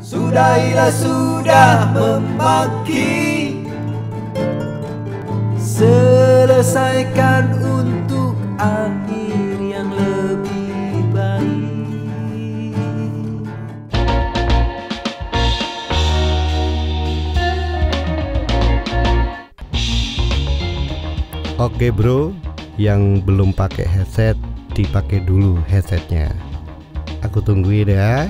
Sudahilah sudah memaki, selesaikan untuk akhir yang lebih baik. Oke bro, yang belum pakai headset dipakai dulu headsetnya. Aku tungguin ya.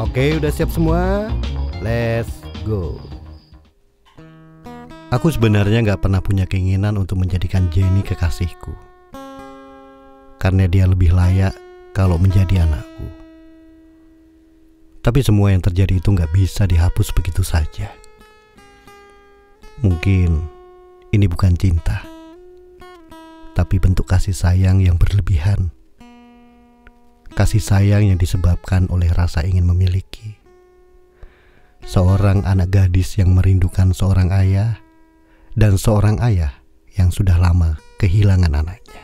Oke, udah siap semua? Let's go. Aku sebenarnya gak pernah punya keinginan untuk menjadikan Jenny kekasihku, karena dia lebih layak kalau menjadi anakku. Tapi semua yang terjadi itu gak bisa dihapus begitu saja. Mungkin ini bukan cinta, tapi bentuk kasih sayang yang berlebihan. Kasih sayang yang disebabkan oleh rasa ingin memiliki. Seorang anak gadis yang merindukan seorang ayah, dan seorang ayah yang sudah lama kehilangan anaknya.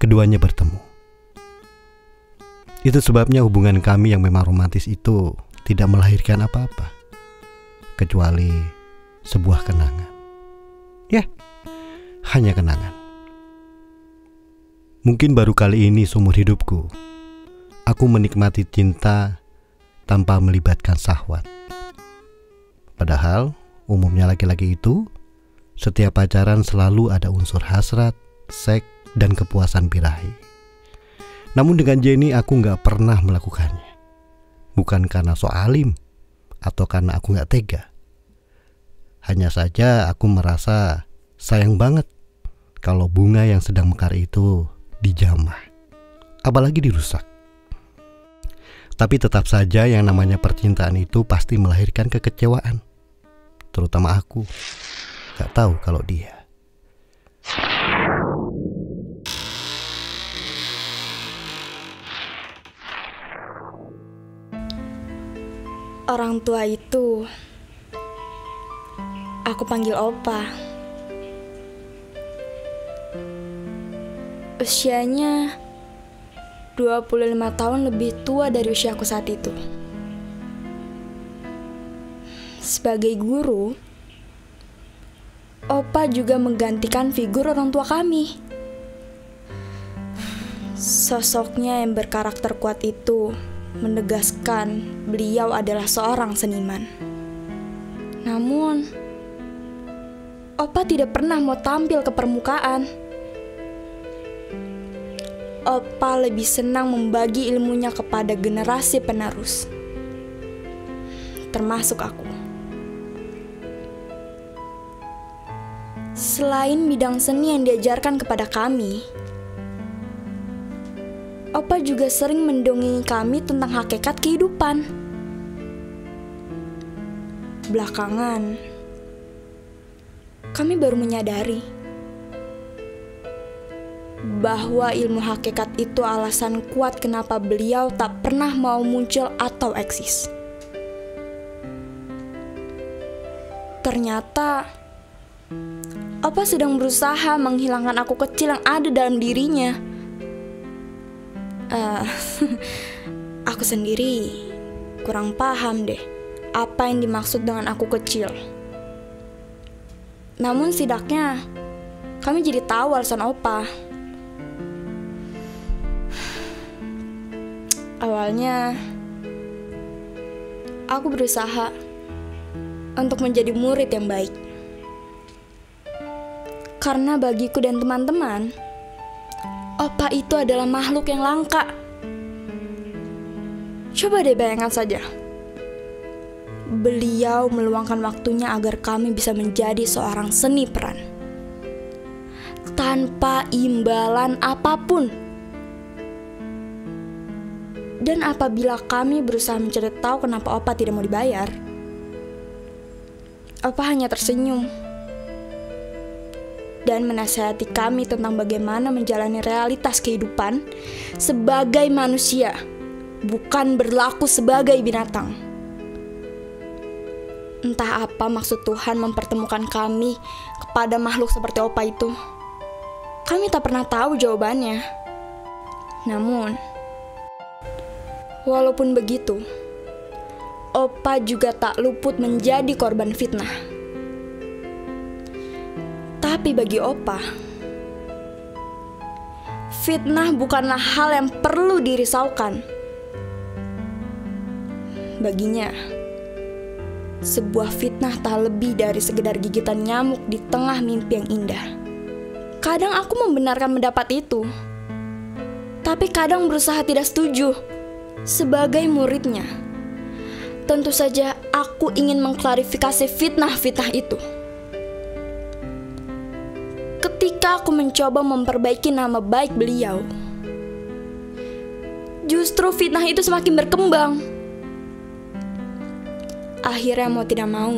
Keduanya bertemu. Itu sebabnya hubungan kami yang memang romantis itu tidak melahirkan apa-apa, kecuali sebuah kenangan. Ya, hanya kenangan. Mungkin baru kali ini seumur hidupku aku menikmati cinta tanpa melibatkan syahwat. Padahal umumnya laki-laki itu setiap pacaran selalu ada unsur hasrat, seks, dan kepuasan birahi. Namun dengan Jenny aku gak pernah melakukannya. Bukan karena so alim atau karena aku gak tega. Hanya saja aku merasa sayang banget kalau bunga yang sedang mekar itu dijamah, apalagi dirusak. Tapi tetap saja yang namanya percintaan itu pasti melahirkan kekecewaan. Terutama aku, gak tahu kalau dia. Orang tua itu aku panggil Opa. Usianya 25 tahun lebih tua dari usiaku saat itu. Sebagai guru, Opa juga menggantikan figur orang tua kami. Sosoknya yang berkarakter kuat itu menegaskan beliau adalah seorang seniman. Namun, Opa tidak pernah mau tampil ke permukaan. Opa lebih senang membagi ilmunya kepada generasi penerus, termasuk aku. Selain bidang seni yang diajarkan kepada kami, Opa juga sering mendongeng kami tentang hakikat kehidupan. Belakangan, kami baru menyadari bahwa ilmu hakikat itu alasan kuat kenapa beliau tak pernah mau muncul atau eksis. Ternyata Opa sedang berusaha menghilangkan aku kecil yang ada dalam dirinya. Aku sendiri kurang paham deh apa yang dimaksud dengan aku kecil. Namun setidaknya kami jadi tahu alasan Opa. Awalnya, aku berusaha untuk menjadi murid yang baik. Karena bagiku dan teman-teman, Opa itu adalah makhluk yang langka. Coba deh bayangkan saja. Beliau meluangkan waktunya agar kami bisa menjadi seorang seni peran, tanpa imbalan apapun. Dan apabila kami berusaha mencari tahu kenapa Opa tidak mau dibayar, Opa hanya tersenyum dan menasihati kami tentang bagaimana menjalani realitas kehidupan sebagai manusia, bukan berlaku sebagai binatang. Entah apa maksud Tuhan mempertemukan kami kepada makhluk seperti Opa itu. Kami tak pernah tahu jawabannya. Namun, Walaupun begitu, Opa juga tak luput menjadi korban fitnah. Tapi bagi Opa, fitnah bukanlah hal yang perlu dirisaukan. Baginya, sebuah fitnah tak lebih dari sekedar gigitan nyamuk di tengah mimpi yang indah. Kadang aku membenarkan pendapat itu, tapi kadang berusaha tidak setuju. Sebagai muridnya, tentu saja aku ingin mengklarifikasi fitnah-fitnah itu. Ketika aku mencoba memperbaiki nama baik beliau, justru fitnah itu semakin berkembang. Akhirnya mau tidak mau,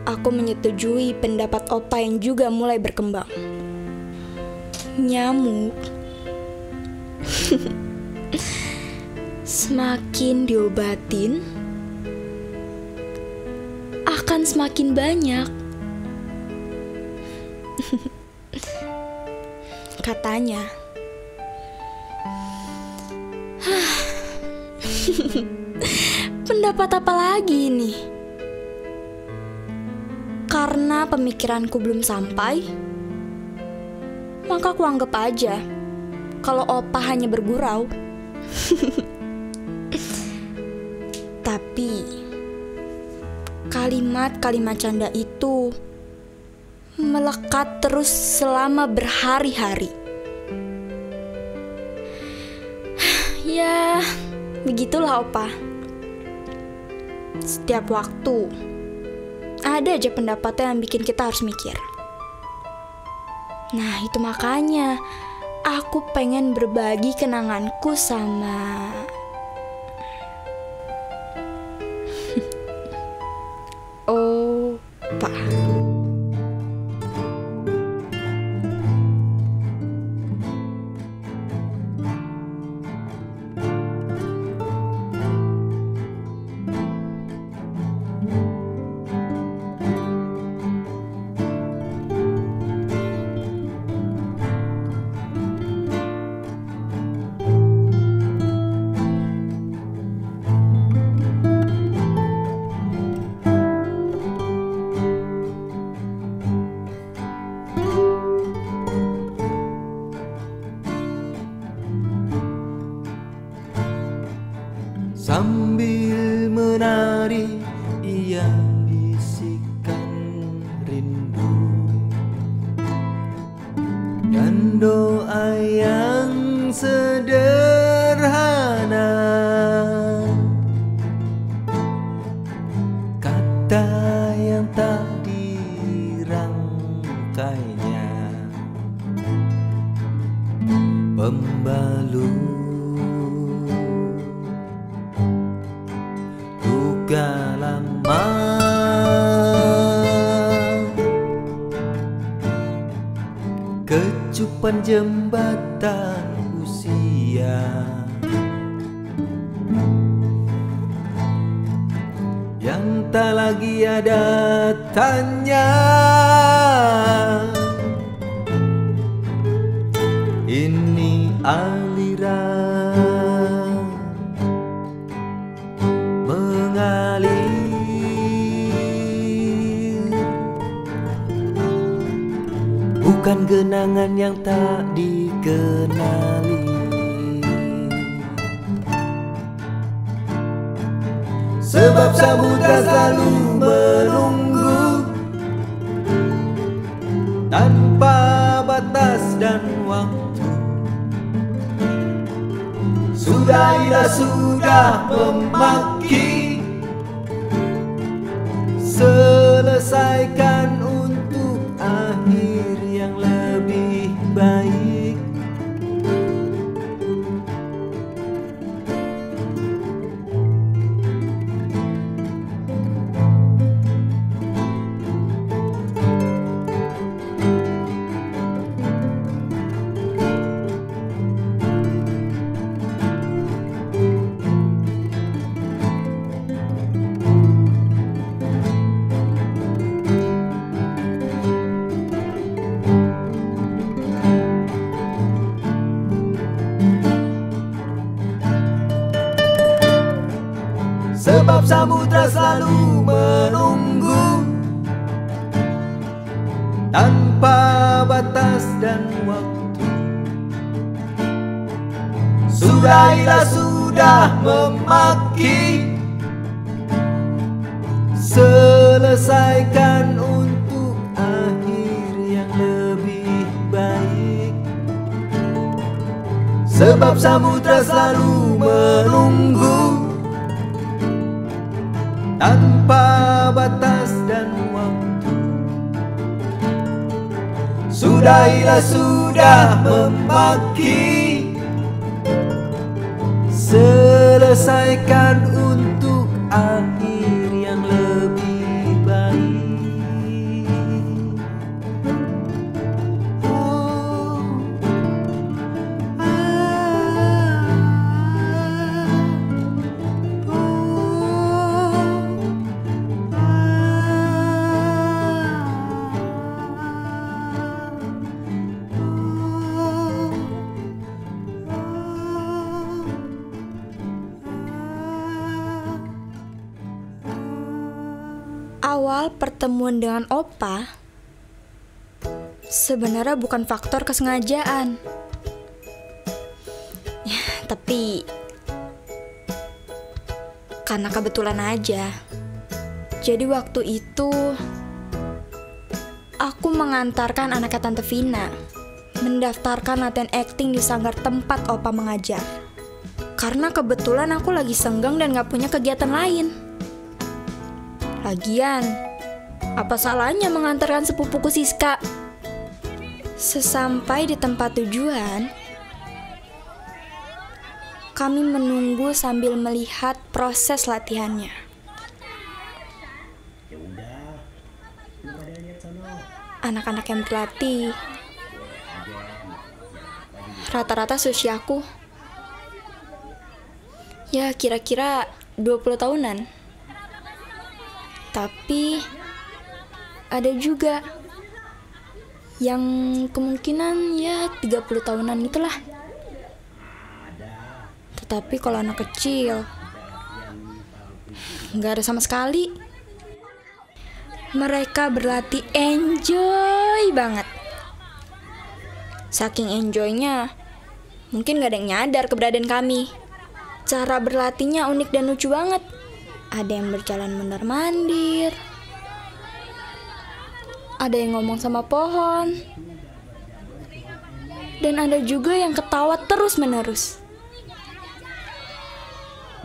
aku menyetujui pendapat Opa yang juga mulai berkembang. Nyamuk semakin diobatin akan semakin banyak, katanya. Pendapat apa lagi ini? Karena pemikiranku belum sampai, maka aku anggap aja kalau Opa hanya bergurau. Tapi kalimat-kalimat canda itu melekat terus selama berhari-hari. Ya, begitulah Opa. Setiap waktu ada aja pendapatnya yang bikin kita harus mikir. Nah, itu makanya aku pengen berbagi kenanganku sama Opa. Sambil menari ia bisikan rindu dan doa yang sederhana, kata yang tak dirangkainya, pembalut luka lama, kecupan jembatan usia yang tak lagi ada tanya. Ini aliran mengalir, bukan genangan yang tak dikenali. Sebab samudra selalu menunggu tanpa batas dan waktu. Sudahilah sudah memaki, selesaikan untuk akhir yang lebih baik. sebab samudra selalu menunggu tanpa batas dan waktu. Sudahilah sudah memaki, selesaikan untuk akhir yang lebih baik. Sebab samudra selalu menunggu tanpa batas dan waktu. Sudahilah sudah memaki, selesaikan untuk akhir yang lebih baik. Oh, Awal pertemuan dengan Opa sebenarnya bukan faktor kesengajaan. Tapi karena kebetulan aja. Jadi waktu itu aku mengantarkan anaknya Tante Vina mendaftarkan latihan acting di sanggar tempat Opa mengajar. Karena kebetulan aku lagi senggang dan gak punya kegiatan lain. Lagian, apa salahnya mengantarkan sepupuku Siska? Sesampai di tempat tujuan, kami menunggu sambil melihat proses latihannya. Anak-anak yang berlatih rata-rata seusiaku. Ya kira-kira 20 tahunan. Tapi ada juga yang kemungkinan ya 30 tahunan itulah. Tetapi kalau anak kecil nggak ada sama sekali. Mereka berlatih enjoy banget. Saking enjoynya, mungkin gak ada yang nyadar keberadaan kami. Cara berlatihnya unik dan lucu banget. Ada yang berjalan mondar-mandir, ada yang ngomong sama pohon, dan ada juga yang ketawa terus-menerus.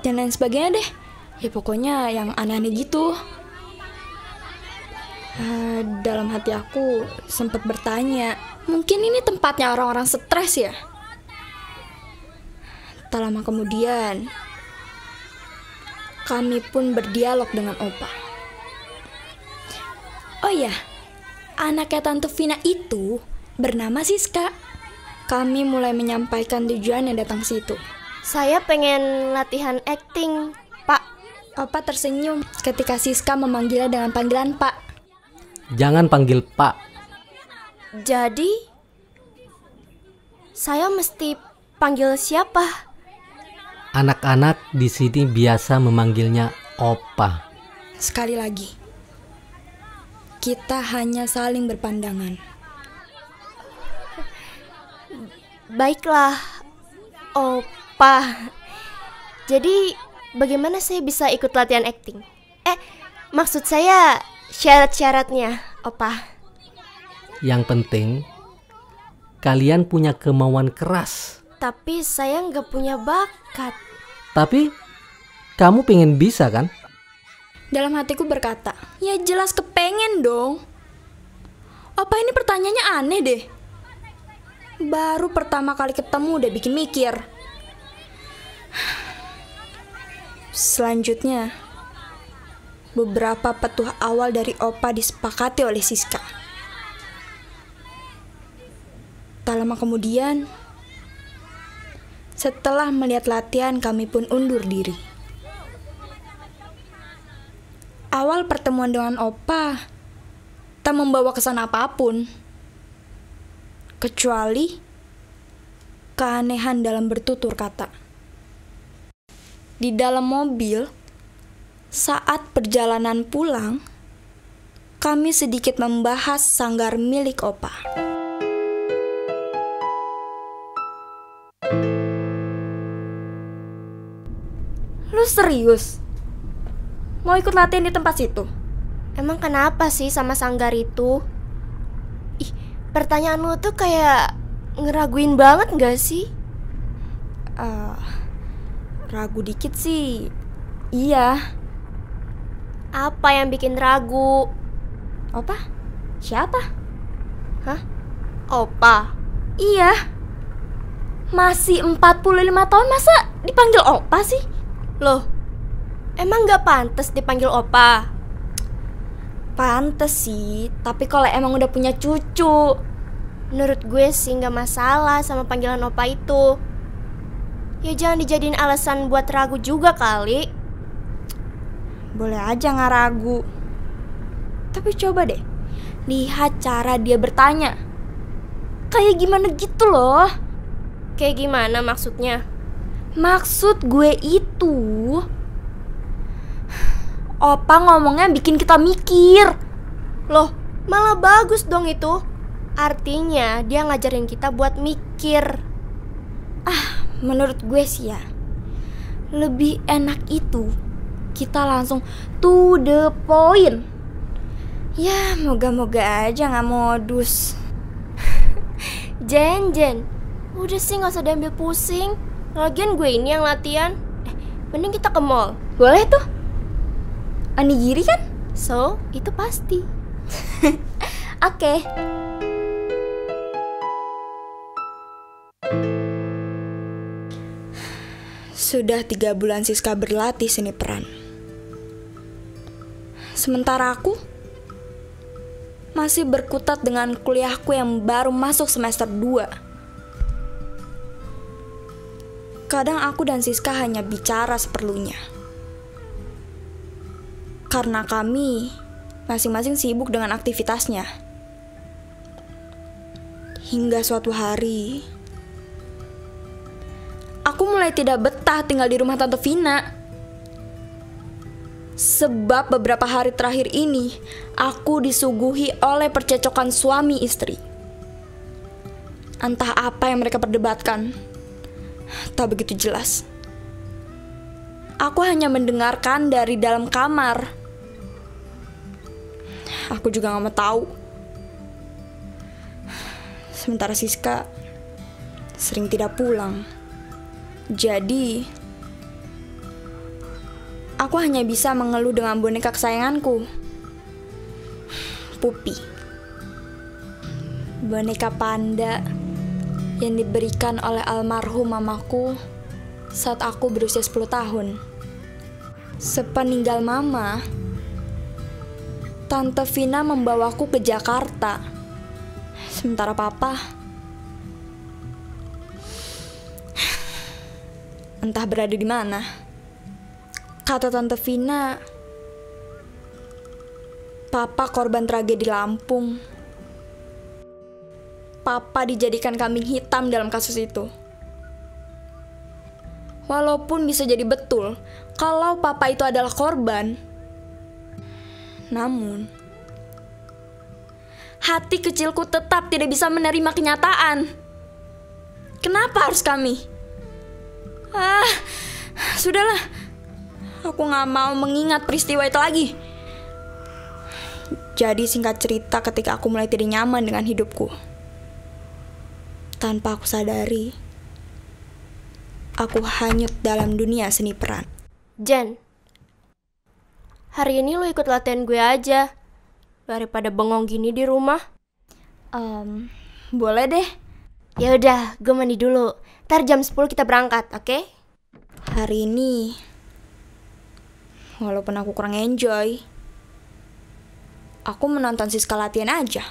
Dan lain sebagainya deh. Ya pokoknya yang aneh-aneh gitu. Dalam hati aku sempat bertanya, mungkin ini tempatnya orang-orang stres ya? Tak lama kemudian, kami pun berdialog dengan Opa. Oh ya, anaknya Tante Vina itu bernama Siska. Kami mulai menyampaikan tujuan yang datang situ. Saya pengen latihan acting, Pak. Opa tersenyum ketika Siska memanggilnya dengan panggilan Pak. Jangan panggil Pak. Jadi, saya mesti panggil siapa? Anak-anak di sini biasa memanggilnya Opa. Sekali lagi, kita hanya saling berpandangan. Baiklah, Opa. Jadi, bagaimana saya bisa ikut latihan acting? Maksud saya syarat-syaratnya, Opa. Yang penting, kalian punya kemauan keras. Tapi saya nggak punya bakat. Tapi, kamu pengen bisa kan? Dalam hatiku berkata, ya jelas kepengen dong. Opa ini pertanyaannya aneh deh. Baru pertama kali ketemu udah bikin mikir. Selanjutnya, beberapa petuah awal dari Opa disepakati oleh Siska. Tak lama kemudian, setelah melihat latihan, kami pun undur diri. Awal pertemuan dengan Opa tak membawa kesan apapun, kecuali keanehan dalam bertutur kata. Di dalam mobil, Saat perjalanan pulang, kami sedikit membahas sanggar milik Opa. Lu serius? Mau ikut latihan di tempat situ? Emang kenapa sih sama sanggar itu? Ih, pertanyaan lu tuh kayak ngeraguin banget gak sih? Ragu dikit sih. Iya. Apa yang bikin ragu? Opa? Siapa? Hah? Opa? Iya. Masih 45 tahun masa dipanggil Opa sih? Loh, emang gak pantas dipanggil Opa? Pantes sih, tapi kalau emang udah punya cucu. Menurut gue sih gak masalah sama panggilan Opa itu. Ya jangan dijadiin alasan buat ragu juga kali. Boleh aja nggak ragu. Tapi coba deh, lihat cara dia bertanya. Kayak gimana gitu loh. Kayak gimana maksudnya? Maksud gue itu, Opa ngomongnya bikin kita mikir. Loh, malah bagus dong itu. Artinya dia ngajarin kita buat mikir. Menurut gue sih ya, lebih enak itu kita langsung to the point. Ya moga-moga aja gak modus. Jen, udah sih gak usah diambil pusing. Lagian gue ini yang latihan. Mending kita ke mall. Boleh tuh. Onigiri kan? So, itu pasti. Oke. Sudah 3 bulan Siska berlatih seni peran. Sementara aku masih berkutat dengan kuliahku yang baru masuk semester 2. Kadang aku dan Siska hanya bicara seperlunya. Karena kami masing-masing sibuk dengan aktivitasnya. Hingga suatu hari, aku mulai tidak betah tinggal di rumah Tante Vina. Sebab beberapa hari terakhir ini, aku disuguhi oleh percecokan suami istri. Entah apa yang mereka perdebatkan, tak begitu jelas. Aku hanya mendengarkan dari dalam kamar. Aku juga gak mau tahu. Sementara Siska sering tidak pulang. Jadi, aku hanya bisa mengeluh dengan boneka kesayanganku, Pupi. Boneka panda yang diberikan oleh almarhum mamaku saat aku berusia 10 tahun. Sepeninggal mama, Tante Vina membawaku ke Jakarta. Sementara papa entah berada di mana. Kata Tante Vina, papa korban tragedi Lampung. Papa dijadikan kambing hitam dalam kasus itu. Walaupun bisa jadi betul kalau papa itu adalah korban, namun hati kecilku tetap tidak bisa menerima kenyataan. Kenapa harus kami? Sudahlah. Aku gak mau mengingat peristiwa itu lagi. Jadi singkat cerita, ketika aku mulai tidak nyaman dengan hidupku, tanpa aku sadari, aku hanyut dalam dunia seni peran. Jen, hari ini lo ikut latihan gue aja daripada bengong gini di rumah. Boleh deh. Ya udah, gue mandi dulu. Ntar jam 10 kita berangkat, oke? Hari ini, walaupun aku kurang enjoy, aku menonton Siska latihan aja.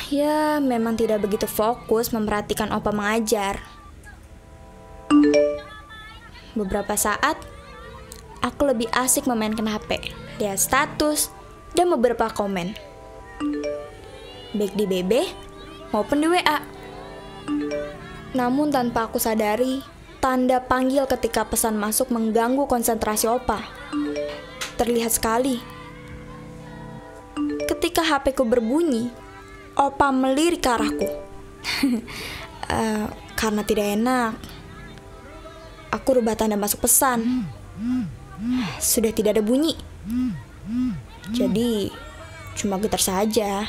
Ya, memang tidak begitu fokus memperhatikan Opa mengajar. Beberapa saat, aku lebih asik memainkan HP, lihat status, dan beberapa komen. Baik di BB maupun di WA. Namun tanpa aku sadari, Tanda panggil ketika pesan masuk mengganggu konsentrasi Opa. Terlihat sekali. Ketika HP-ku berbunyi, Opa melirik ke arahku. Karena tidak enak, aku rubah tanda masuk pesan. Sudah tidak ada bunyi. Jadi, cuma getar saja.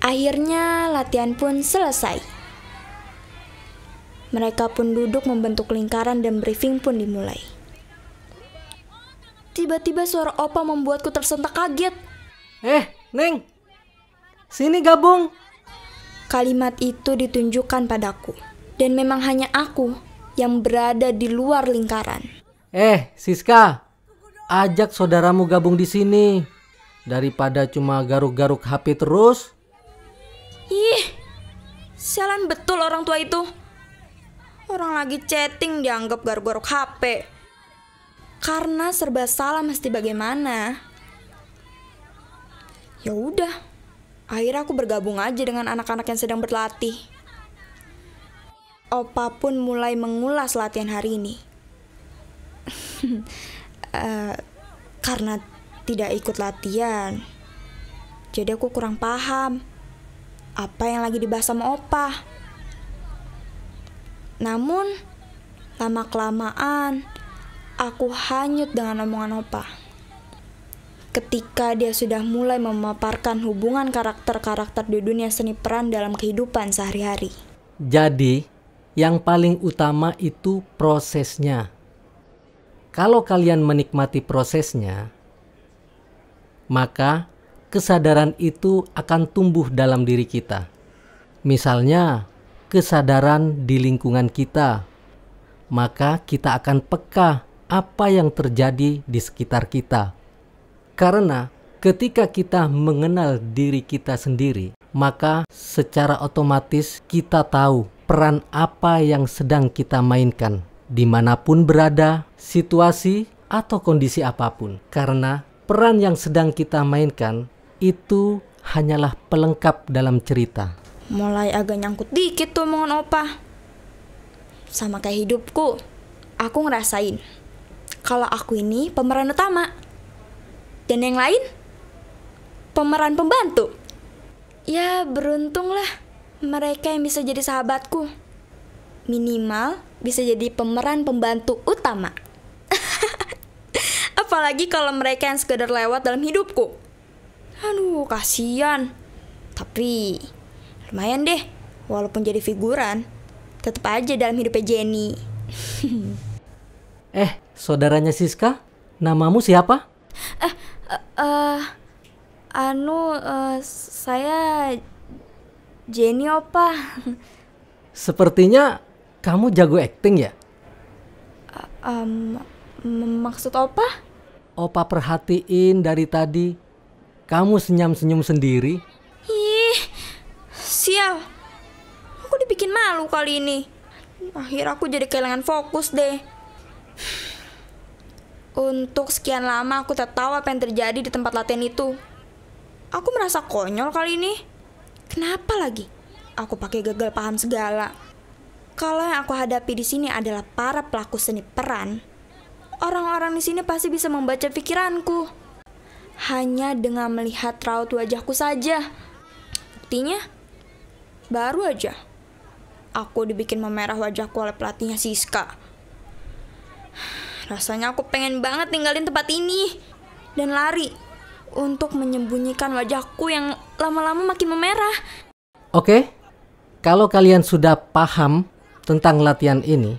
Akhirnya latihan pun selesai. Mereka pun duduk membentuk lingkaran dan briefing pun dimulai. Tiba-tiba suara Opa membuatku tersentak kaget. Neng, sini gabung. Kalimat itu ditunjukkan padaku, dan memang hanya aku yang berada di luar lingkaran. Siska, ajak saudaramu gabung di sini daripada cuma garuk-garuk HP terus. Ih, sialan betul orang tua itu. Orang lagi chatting dianggap garuk-garuk HP. Karena serba salah mesti bagaimana? Ya udah, akhirnya aku bergabung aja dengan anak-anak yang sedang berlatih. Opa pun mulai mengulas latihan hari ini. Karena tidak ikut latihan, jadi aku kurang paham apa yang lagi dibahas sama Opa. Namun, lama-kelamaan aku hanyut dengan omongan Opa. Ketika dia sudah mulai memaparkan hubungan karakter-karakter di dunia seni peran dalam kehidupan sehari-hari. Jadi, yang paling utama itu prosesnya. Kalau kalian menikmati prosesnya, maka kesadaran itu akan tumbuh dalam diri kita. Misalnya, kesadaran di lingkungan kita, maka kita akan peka apa yang terjadi di sekitar kita. Karena ketika kita mengenal diri kita sendiri, maka secara otomatis kita tahu peran apa yang sedang kita mainkan, dimanapun berada, situasi atau kondisi apapun. Karena peran yang sedang kita mainkan itu hanyalah pelengkap dalam cerita. Mulai agak nyangkut dikit tuh omongan Opa. Sama kayak hidupku, aku ngerasain kalau aku ini pemeran utama. Dan yang lain, pemeran pembantu. Ya beruntunglah mereka yang bisa jadi sahabatku. Minimal bisa jadi pemeran pembantu utama. Apalagi kalau mereka yang sekedar lewat dalam hidupku. Aduh, kasihan. Tapi lumayan deh, walaupun jadi figuran, tetap aja dalam hidupnya Jenny. Saudaranya Siska, namamu siapa? Saya Jenny, Opa. Sepertinya kamu jago akting ya? Maksud Opa? Opa perhatiin dari tadi, kamu senyum-senyum sendiri. Ih, sial. Aku dibikin malu kali ini. Akhirnya aku jadi kehilangan fokus deh. Untuk sekian lama aku tak tahu apa yang terjadi di tempat latihan itu. Aku merasa konyol kali ini. Kenapa lagi? Aku pakai gagal paham segala. Kalau yang aku hadapi di sini adalah para pelaku seni peran, orang-orang di sini pasti bisa membaca pikiranku. Hanya dengan melihat raut wajahku saja. Buktinya, baru aja aku dibikin memerah wajahku oleh pelatihnya Siska. Rasanya aku pengen banget tinggalin tempat ini dan lari untuk menyembunyikan wajahku yang lama-lama makin memerah. Oke, kalau kalian sudah paham tentang latihan ini,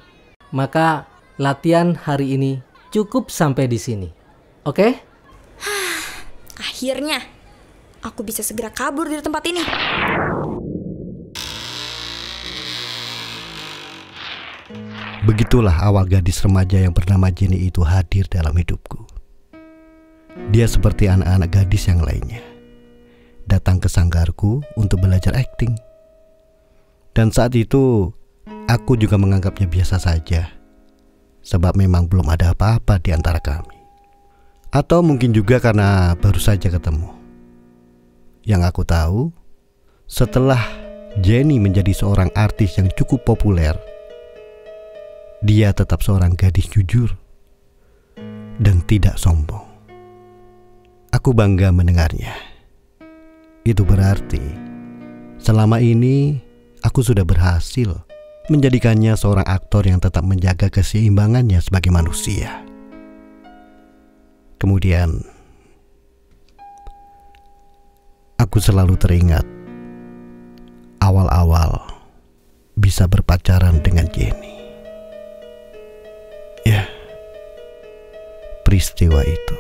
maka latihan hari ini cukup sampai di sini. Oke? Akhirnya, aku bisa segera kabur dari tempat ini. Begitulah awal gadis remaja yang bernama Jenny itu hadir dalam hidupku. Dia seperti anak-anak gadis yang lainnya, datang ke sanggarku untuk belajar akting. Dan saat itu, aku juga menganggapnya biasa saja, sebab memang belum ada apa-apa di antara kami. Atau mungkin juga karena baru saja ketemu. Yang aku tahu, setelah Jenny menjadi seorang artis yang cukup populer, dia tetap seorang gadis jujur dan tidak sombong. Aku bangga mendengarnya. Itu berarti selama ini aku sudah berhasil menjadikannya seorang aktor yang tetap menjaga keseimbangannya sebagai manusia. Kemudian aku selalu teringat awal-awal bisa berpacaran dengan Jenny. Ya, peristiwa itu